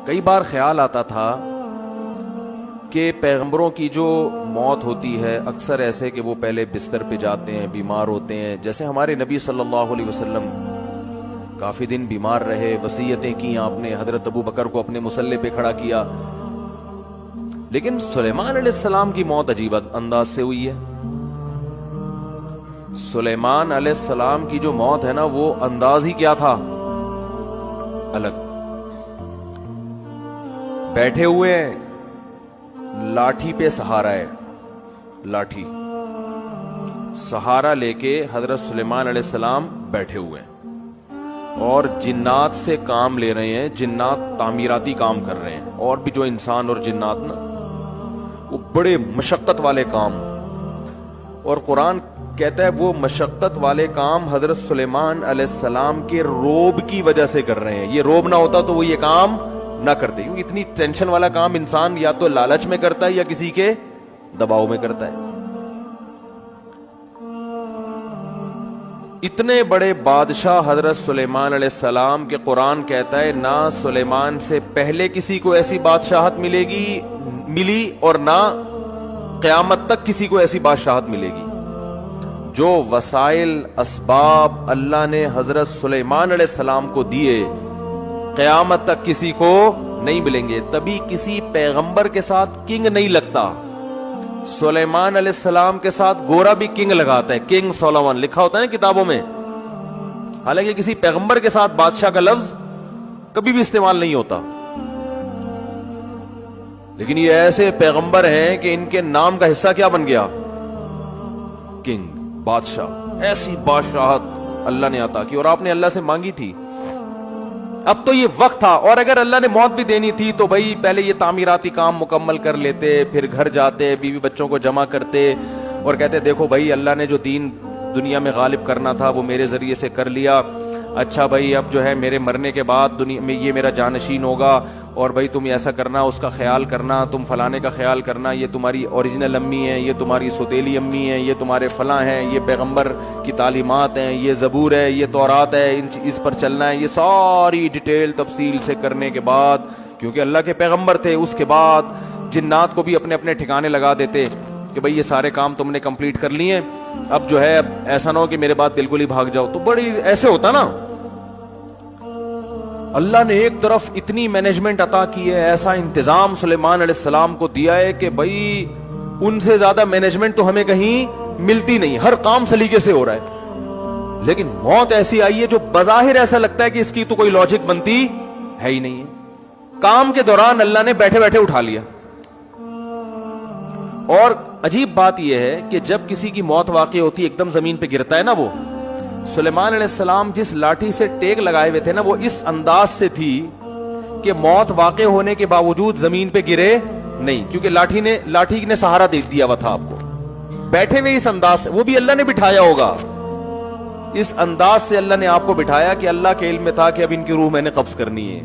کئی بار خیال آتا تھا کہ پیغمبروں کی جو موت ہوتی ہے اکثر ایسے کہ وہ پہلے بستر پہ جاتے ہیں، بیمار ہوتے ہیں، جیسے ہمارے نبی صلی اللہ علیہ وسلم کافی دن بیمار رہے، وصیتیں کی آپ نے، حضرت ابو بکر کو اپنے مصلے پہ کھڑا کیا. لیکن سلیمان علیہ السلام کی موت عجیب انداز سے ہوئی ہے. سلیمان علیہ السلام کی جو موت ہے نا، وہ انداز ہی کیا تھا، الگ. بیٹھے ہوئے ہیں، لاٹھی پہ سہارا ہے، لاٹھی سہارا لے کے حضرت سلیمان علیہ السلام بیٹھے ہوئے ہیں اور جنات سے کام لے رہے ہیں. جنات تعمیراتی کام کر رہے ہیں، اور بھی جو انسان اور جنات نا، وہ بڑے مشقت والے کام. اور قرآن کہتا ہے وہ مشقت والے کام حضرت سلیمان علیہ السلام کے روب کی وجہ سے کر رہے ہیں. یہ روب نہ ہوتا تو وہ یہ کام نہ کرتے، کیونکہ اتنی ٹینشن والا کام انسان یا تو لالچ میں کرتا ہے یا کسی کے دباؤ میں کرتا ہے. اتنے بڑے بادشاہ حضرت سلیمان علیہ السلام کے قرآن کہتا ہے نہ سلیمان سے پہلے کسی کو ایسی بادشاہت ملی اور نہ قیامت تک کسی کو ایسی بادشاہت ملے گی. جو وسائل اسباب اللہ نے حضرت سلیمان علیہ السلام کو دیے، قیامت تک کسی کو نہیں ملیں گے. تبھی کسی پیغمبر کے ساتھ کنگ نہیں لگتا. سلیمان علیہ السلام کے ساتھ گورا بھی کنگ لگاتا ہے، کنگ سولومن لکھا ہوتا ہے نا کتابوں میں. حالانکہ کسی پیغمبر کے ساتھ بادشاہ کا لفظ کبھی بھی استعمال نہیں ہوتا. لیکن یہ ایسے پیغمبر ہیں کہ ان کے نام کا حصہ کیا بن گیا، کنگ، بادشاہ. ایسی بادشاہت اللہ نے عطا کی اور آپ نے اللہ سے مانگی تھی. اب تو یہ وقت تھا، اور اگر اللہ نے موت بھی دینی تھی تو بھائی پہلے یہ تعمیراتی کام مکمل کر لیتے، پھر گھر جاتے، بیوی بچوں کو جمع کرتے اور کہتے دیکھو بھائی اللہ نے جو دین دنیا میں غالب کرنا تھا وہ میرے ذریعے سے کر لیا. اچھا بھائی اب جو ہے میرے مرنے کے بعد دنیا میں یہ میرا جانشین ہوگا، اور بھائی تم ایسا کرنا، اس کا خیال کرنا، تم فلانے کا خیال کرنا، یہ تمہاری اوریجنل امی ہے، یہ تمہاری سوتیلی امی ہے، یہ تمہارے فلاں ہیں، یہ پیغمبر کی تعلیمات ہیں، یہ زبور ہے، یہ تورات ہے، اس پر چلنا ہے. یہ ساری ڈیٹیل تفصیل سے کرنے کے بعد، کیونکہ اللہ کے پیغمبر تھے، اس کے بعد جنات کو بھی اپنے اپنے ٹھکانے لگا دیتے کہ بھئی یہ سارے کام تم نے کمپلیٹ کر لیے، اب جو ہے اب ایسا نہ ہو کہ میرے بعد بالکل ہی بھاگ جاؤ. تو بڑی ایسے ہوتا نا. اللہ نے ایک طرف اتنی مینجمنٹ عطا کی ہے، ایسا انتظام سلیمان علیہ السلام کو دیا ہے کہ بھئی ان سے زیادہ مینجمنٹ تو ہمیں کہیں ملتی نہیں، ہر کام سلیقے سے ہو رہا ہے. لیکن موت ایسی آئی ہے جو بظاہر ایسا لگتا ہے کہ اس کی تو کوئی لاجک بنتی ہے ہی نہیں ہے. کام کے دوران اللہ نے بیٹھے بیٹھے اٹھا لیا. اور عجیب بات یہ ہے کہ جب کسی کی موت واقع ہوتی ہے، ایک دم زمین پہ گرتا ہے نا، وہ سلیمان علیہ السلام جس لاٹھی سے ٹیک لگائے ہوئے تھے نا، وہ اس انداز سے تھی کہ موت واقع ہونے کے باوجود زمین پہ گرے نہیں، کیونکہ لاٹھی نے سہارا دے دیا ہوا تھا آپ کو. بیٹھے ہوئے اس انداز سے، وہ بھی اللہ نے بٹھایا ہوگا، اس انداز سے اللہ نے آپ کو بٹھایا کہ اللہ کے علم میں تھا کہ اب ان کی روح میں نے قبض کرنی ہے.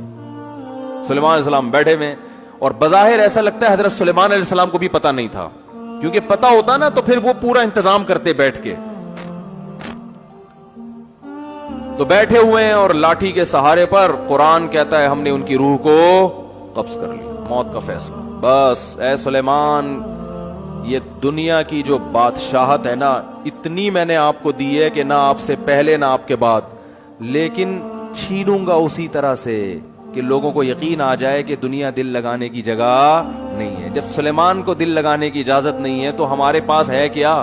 سلیمان علیہ السلام بیٹھے ہوئے، اور بظاہر ایسا لگتا ہے حضرت سلیمان علیہ السلام کو بھی پتہ نہیں تھا، کیونکہ پتہ ہوتا نا تو پھر وہ پورا انتظام کرتے بیٹھ کے. تو بیٹھے ہوئے ہیں اور لاٹھی کے سہارے پر قرآن کہتا ہے ہم نے ان کی روح کو قبض کر لیا. موت کا فیصلہ. بس اے سلیمان، یہ دنیا کی جو بادشاہت ہے نا، اتنی میں نے آپ کو دی ہے کہ نہ آپ سے پہلے نہ آپ کے بعد، لیکن چھینوں گا اسی طرح سے کہ لوگوں کو یقین آ جائے کہ دنیا دل لگانے کی جگہ نہیں ہے. جب سلیمان کو دل لگانے کی اجازت نہیں ہے تو ہمارے پاس ہے کیا؟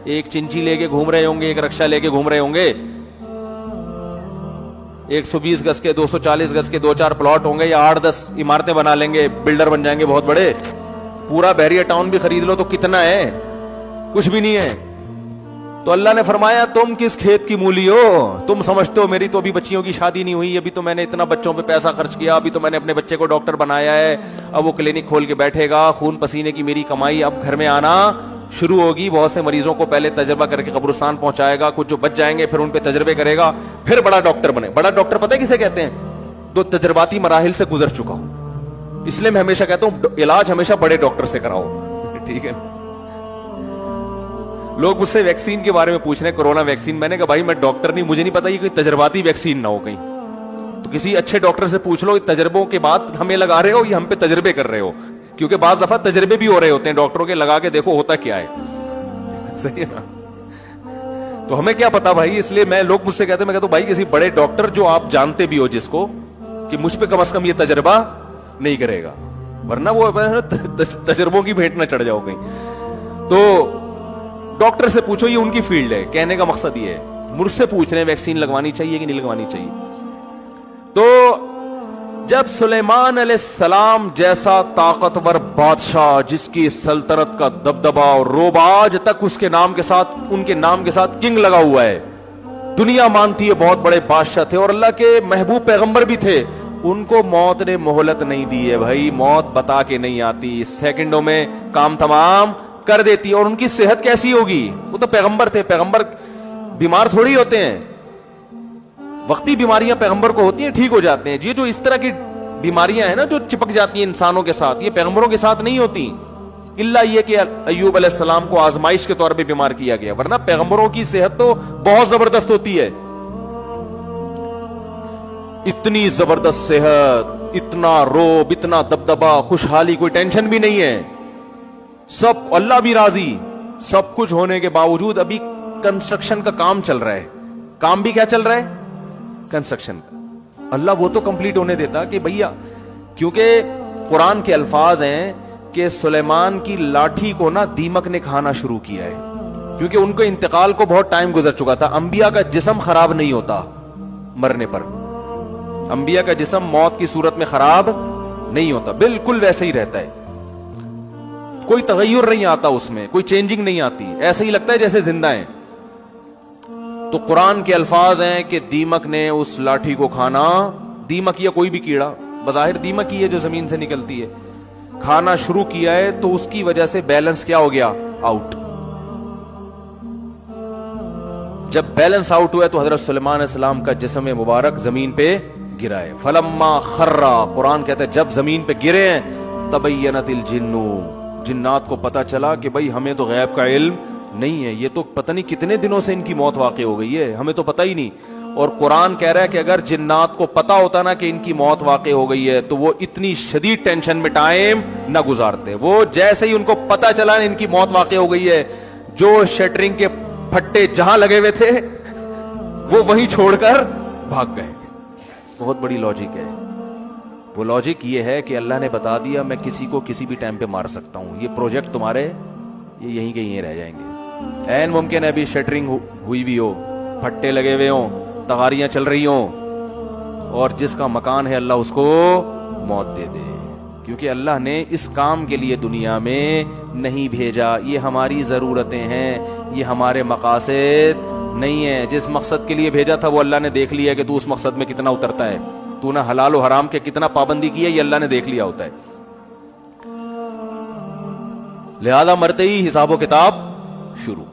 ایک چنچی لے کے گھوم رہے ہوں گے، ایک رکشہ لے کے گھوم رہے ہوں گے، 120 گز کے 240 گز کے 2-4 پلاٹ ہوں گے، یا 8-10 عمارتیں بنا لیں گے، بلڈر بن جائیں گے بہت بڑے. پورا بحریہ ٹاؤن بھی خرید لو تو کتنا ہے؟ کچھ بھی نہیں ہے. تو اللہ نے فرمایا تم کس کھیت کی مولی ہو؟ تم سمجھتے ہو میری تو ابھی بچیوں کی شادی نہیں ہوئی، ابھی تو میں نے اتنا بچوں پہ پیسہ خرچ کیا، ابھی تو میں نے اپنے بچے کو ڈاکٹر بنایا ہے، اب وہ کلینک کھول کے بیٹھے گا، خون پسینے کی میری کمائی اب گھر میں آنا شروع ہوگی. بہت سے مریضوں کو پہلے تجربہ کر کے قبرستان پہنچائے گا، کچھ جو بچ جائیں گے پھر ان پہ تجربے کرے گا، پھر بڑا ڈاکٹر بنے. بڑا ڈاکٹر پتہ ہے کسے کہتے ہیں؟ جو تجرباتی مراحل سے گزر چکا ہوں. اس لیے میں ہمیشہ کہتا ہوں علاج ہمیشہ بڑے ڈاکٹر سے کراؤ. ٹھیک ہے. لوگ مجھ سے ویکسین کے بارے میں پوچھ رہے ہیں، کورونا ویکسین. میں نے کہا بھائی میں ڈاکٹر نہیں، مجھے نہیں پتا یہ کوئی تجرباتی ویکسین نہ ہو کہیں. تو کسی اچھے ڈاکٹر سے پوچھ لو تجربوں کے بعد ہمیں لگا رہے ہو یا ہم پہ تجربے کر رہے ہو, کیونکہ بعض دفعہ تجربے بھی ہو رہے ہوتے ہیں ڈاکٹروں کے, لگا کے دیکھو ہوتا کیا ہے. صحیح ہے نا؟ تو ہمیں کیا پتا بھائی, اس لیے میں لوگ مجھ سے کہتے ہیں, میں کہتا ہوں بھائی کسی بڑے ڈاکٹر جو آپ جانتے بھی ہو جس کو, کہ مجھ پہ کم از کم یہ تجربہ نہیں کرے گا, ورنہ وہ تجربوں کی بھیٹ نہ چڑھ جاؤ کہیں. تو ڈاکٹر سے پوچھو, یہ ان کی فیلڈ ہے, کہنے کا مقصد یہ ہے. مجھ سے پوچھ رہے ہیں ویکسین لگوانی چاہیے کہ نہیں لگوانی چاہیے. تو جب سلیمان علیہ السلام جیسا طاقتور بادشاہ جس کی سلطنت کا دبدبا اور روب آج تک اس کے نام کے ساتھ, ان کے نام کے ساتھ کنگ لگا ہوا ہے, دنیا مانتی ہے بہت بڑے بادشاہ تھے اور اللہ کے محبوب پیغمبر بھی تھے, ان کو موت نے مہلت نہیں دی ہے بھائی. موت بتا کے نہیں آتی, سیکنڈوں میں کام تمام کر دیتی ہے. اور ان کی صحت کیسی ہوگی, وہ تو پیغمبر تھے, پیغمبر بیمار تھوڑی ہوتے ہیں, وقتی بیماریاں پیغمبر کو ہوتی ہیں, ٹھیک ہو جاتے ہیں. یہ جو اس طرح کی بیماریاں ہیں نا جو چپک جاتی ہیں انسانوں کے ساتھ, یہ پیغمبروں کے ساتھ نہیں ہوتی, الا یہ کہ ایوب علیہ السلام کو آزمائش کے طور پہ بیمار کیا گیا, ورنہ پیغمبروں کی صحت تو بہت زبردست ہوتی ہے. اتنی زبردست صحت, اتنا روب, اتنا دبدبا, خوشحالی, کوئی ٹینشن بھی نہیں ہے, سب اللہ بھی راضی. سب کچھ ہونے کے باوجود ابھی کنسٹرکشن کا کام چل رہا ہے. کام بھی کیا چل رہا ہے, کنسٹرکشن کا. اللہ وہ تو کمپلیٹ ہونے دیتا کہ بھیا, کیونکہ قرآن کے الفاظ ہیں کہ سلیمان کی لاٹھی کو نا دیمک نے کھانا شروع کیا ہے, کیونکہ ان کے انتقال کو بہت ٹائم گزر چکا تھا. انبیاء کا جسم خراب نہیں ہوتا مرنے پر, انبیاء کا جسم موت کی صورت میں خراب نہیں ہوتا, بالکل ویسے ہی رہتا ہے, کوئی تغیر نہیں آتا اس میں, کوئی چینجنگ نہیں آتی, ایسے ہی لگتا ہے جیسے زندہ ہیں. تو قرآن کے الفاظ ہیں کہ دیمک نے اس لاٹھی کو کھانا, دیمک یا کوئی بھی کیڑا, بظاہر دیمک ہی ہے جو زمین سے نکلتی ہے, کھانا شروع کیا ہے. تو اس کی وجہ سے بیلنس کیا ہو گیا, آؤٹ. جب بیلنس آؤٹ ہوا تو حضرت سلیمان علیہ السلام کا جسم مبارک زمین پہ گرا ہے. فلما خرّا, قرآن کہتا ہے جب زمین پہ گرے ہیں, تبینت الجن, جنات کو پتا چلا کہ بھائی ہمیں تو غیب کا علم نہیں ہے, یہ تو پتہ نہیں کتنے دنوں سے ان کی موت واقع ہو گئی ہے, ہمیں تو پتہ ہی نہیں. اور قرآن کہہ رہا ہے کہ اگر جنات کو پتا ہوتا نا کہ ان کی موت واقع ہو گئی ہے تو وہ اتنی شدید ٹینشن میں ٹائم نہ گزارتے. وہ جیسے ہی ان کو پتا چلا ان کی موت واقع ہو گئی ہے, جو شٹرنگ کے پھٹے جہاں لگے ہوئے تھے وہ وہیں چھوڑ کر بھاگ گئے. بہت بڑی لاجک ہے. وہ لاجک یہ ہے کہ اللہ نے بتا دیا میں کسی کو کسی بھی ٹائم پہ مار سکتا ہوں, یہ پروجیکٹ تمہارے یہ یہیں کے یہیں رہ جائیں گے. این ممکن ہے ابھی شٹرنگ ہوئی بھی ہو, پھٹے لگے ہوئے ہوں, تغاریاں چل رہی ہوں, اور جس کا مکان ہے اللہ اس کو موت دے دے, کیونکہ اللہ نے اس کام کے لیے دنیا میں نہیں بھیجا. یہ ہماری ضرورتیں ہیں, یہ ہمارے مقاصد نہیں ہیں. جس مقصد کے لیے بھیجا تھا وہ اللہ نے دیکھ لیا کہ تو اس مقصد میں کتنا اترتا ہے, تو نہ حلال و حرام کے کتنا پابندی کی ہے, یہ اللہ نے دیکھ لیا ہوتا ہے. لہذا مرتے ہی حساب و کتاب شروع.